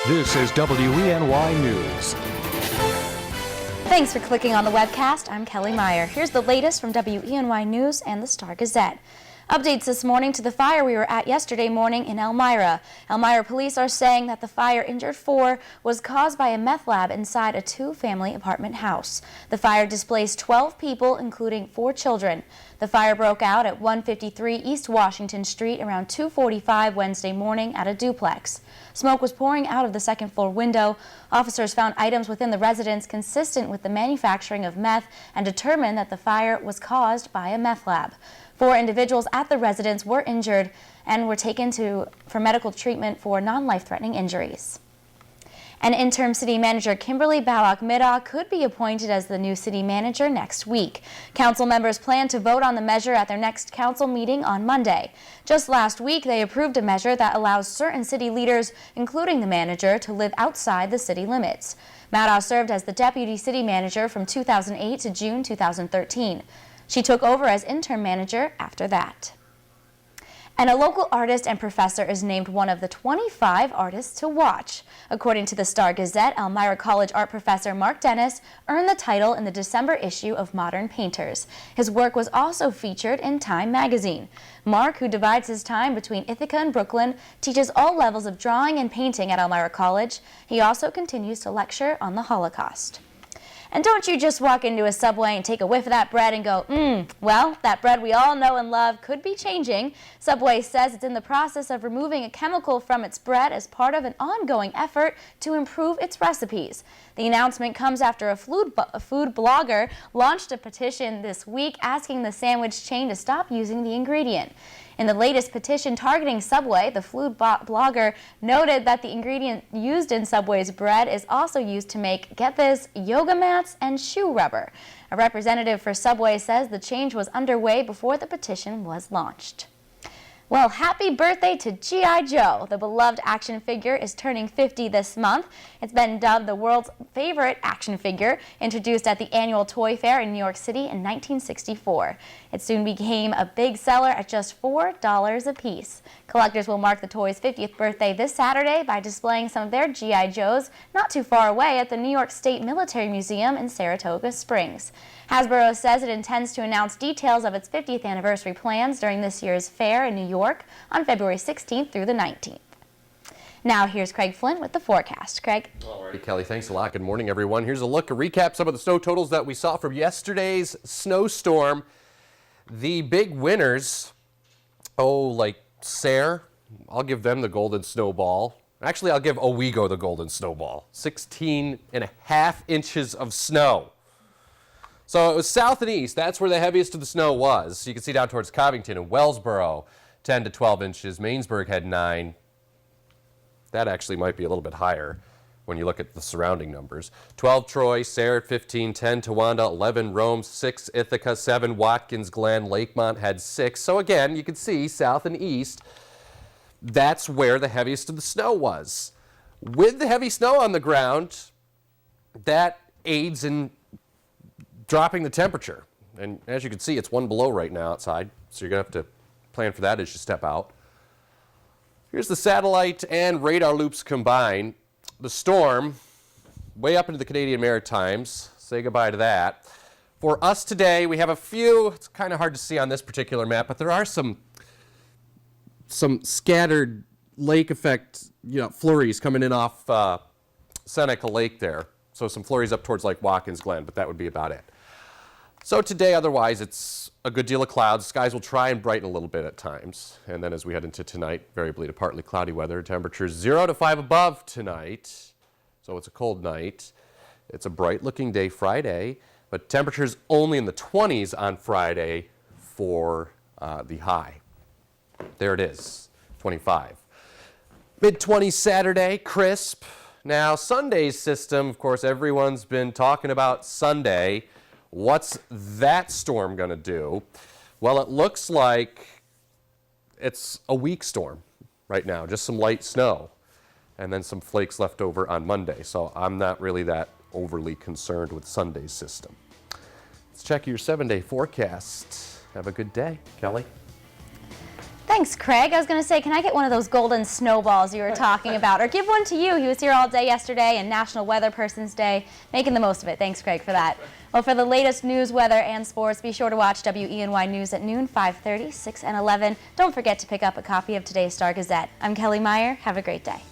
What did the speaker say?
This is WENY News. Thanks for clicking on the webcast. I'm Kelly Meyer. Here's the latest from WENY News and the Star-Gazette. Updates this morning to the fire we were at yesterday morning in Elmira. Elmira police are saying that the fire injured 4 was caused by a meth lab inside a 2-family apartment house. The fire displaced 12 people, including 4 children. The fire broke out at 153 East Washington Street around 2:45 Wednesday morning at a duplex. Smoke was pouring out of the second-floor window. Officers found items within the residence consistent with the manufacturing of meth and determined that the fire was caused by a meth lab. 4 individuals at the residence were injured and were taken for medical treatment for non-life-threatening injuries. And interim city manager Kimberly Balak-Middaugh could be appointed as the new city manager next week. Council members plan to vote on the measure at their next council meeting on Monday. Just last week, they approved a measure that allows certain city leaders, including the manager, to live outside the city limits. Middaugh served as the deputy city manager from 2008 to June 2013. She took over as interim manager after that. And a local artist and professor is named one of the 25 artists to watch. According to the Star-Gazette, Elmira College art professor Mark Dennis earned the title in the December issue of Modern Painters. His work was also featured in Time magazine. Mark, who divides his time between Ithaca and Brooklyn, teaches all levels of drawing and painting at Elmira College. He also continues to lecture on the Holocaust. And don't you just walk into a Subway and take a whiff of that bread and go, well, that bread we all know and love could be changing. Subway says it's in the process of removing a chemical from its bread as part of an ongoing effort to improve its recipes. The announcement comes after a food blogger launched a petition this week asking the sandwich chain to stop using the ingredient. In the latest petition targeting Subway, the food blogger noted that the ingredient used in Subway's bread is also used to make, get this, yoga mats and shoe rubber. A representative for Subway says the change was underway before the petition was launched. Well, happy birthday to G.I. Joe. The beloved action figure is turning 50 this month. It's been dubbed the world's favorite action figure, introduced at the annual Toy Fair in New York City in 1964. It soon became a big seller at just $4 a piece. Collectors will mark the toy's 50th birthday this Saturday by displaying some of their G.I. Joes not too far away at the New York State Military Museum in Saratoga Springs. Hasbro says it intends to announce details of its 50th anniversary plans during this year's fair in New York on February 16th through the 19th. Now here's Craig Flint with the forecast. Craig. All right, Kelly, thanks a lot. Good morning, everyone. Here's a recap some of the snow totals that we saw from yesterday's snowstorm. The big winners, like Sayre, I'll give them the golden snowball. Actually, I'll give Owego the golden snowball. 16.5 inches of snow. So it was south and east. That's where the heaviest of the snow was. You can see down towards Covington and Wellsboro, 10 to 12 inches. Mainsburg had 9. That actually might be a little bit higher when you look at the surrounding numbers. 12 Troy, Sayre at 15, 10 Towanda, 11 Rome, 6 Ithaca, 7 Watkins Glen, Lakemont had 6. So again, you can see south and east, that's where the heaviest of the snow was. With the heavy snow on the ground, that aids in dropping the temperature. And as you can see, it's 1 below right now outside, so you're going to have to plan for that as you step out. Here's the satellite and radar loops combined. The storm, way up into the Canadian Maritimes. Say goodbye to that. For us today, we have a few, it's kind of hard to see on this particular map, but there are some scattered lake effect, flurries coming in off Seneca Lake there. So some flurries up towards like Watkins Glen, but that would be about it. So today, otherwise, it's a good deal of clouds. Skies will try and brighten a little bit at times. And then as we head into tonight, variably to partly cloudy weather. Temperatures 0 to 5 above tonight. So it's a cold night. It's a bright-looking day Friday, but temperatures only in the 20s on Friday for the high. There it is, 25. Mid-20s Saturday, crisp. Now, Sunday's system, of course, everyone's been talking about Sunday. What's that storm going to do? Well, it looks like it's a weak storm right now, just some light snow, and then some flakes left over on Monday. So I'm not really that overly concerned with Sunday's system. Let's check your 7-day forecast. Have a good day. Kelly? Thanks, Craig. I was going to say, can I get one of those golden snowballs you were talking about? Or give one to you. He was here all day yesterday and National Weather Person's Day. Making the most of it. Thanks, Craig, for that. Well, for the latest news, weather, and sports, be sure to watch WENY News at noon, 5:30, 6, and 11. Don't forget to pick up a copy of today's Star Gazette. I'm Kelly Meyer. Have a great day.